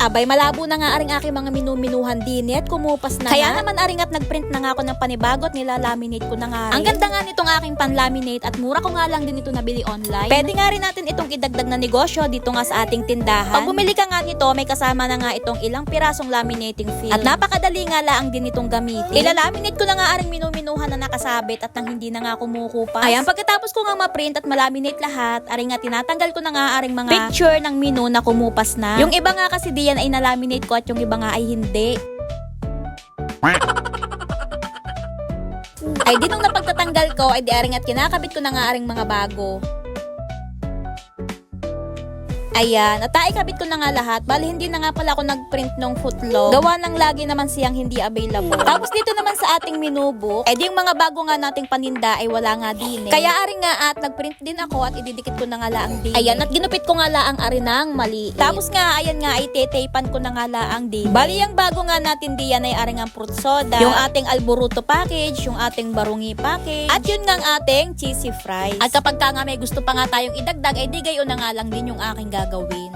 Abay, malabo na nga aring aking mga minuminuhan din at kumupas na kaya naman aring at nagprint na nga ako ng panibago at nilalaminate ko na nga rin. Ang ganda nga nitong aking panlaminate at mura ko nga lang din ito nabili online. Pwede nga rin natin itong idagdag na negosyo dito nga sa ating tindahan. Pag bumili ka nga nito, may kasama na nga itong ilang pirasong laminating film. At napakadali nga lang din itong gamitin. Ilalaminate ko na nga aring minuminuhan na nakasabit at nang hindi na nga kumukupas. Ayan, pagkatapos ko nga ma-print at malaminate lahat, aring nga tinatanggal ko na nga aring mga picture ng menu na kumupas na. Yung iba nga kasi diyan ay nalaminate ko at yung iba nga ay hindi. Ay di nung napagtatanggal ko ay di aring at kinakabit ko na nga aring mga bago. Ayan, at ikabit ko na nga lahat. Bali, hindi na nga pala ako nag-print ng footlong. Gawa ng lagi naman siyang hindi available. Tapos dito naman sa ating menu book, yung mga bago nga nating paninda ay wala nga din eh. Kaya aring nga at nag-print din ako at ididikit ko na nga laang din. Ayan, at ginupit ko nga laang arinang mali. Tapos nga, ayan nga, ay tetaypan ko na nga laang din. Bali, yung bago nga natin diyan ay aring ang fruit soda, yung ating alboruto package, yung ating barungi package, at yun nga ang ating cheesy fries. At kapag ka nga may gusto pa nga tayong idagdag, ay di gayon na nga lang din yung aking gagawin.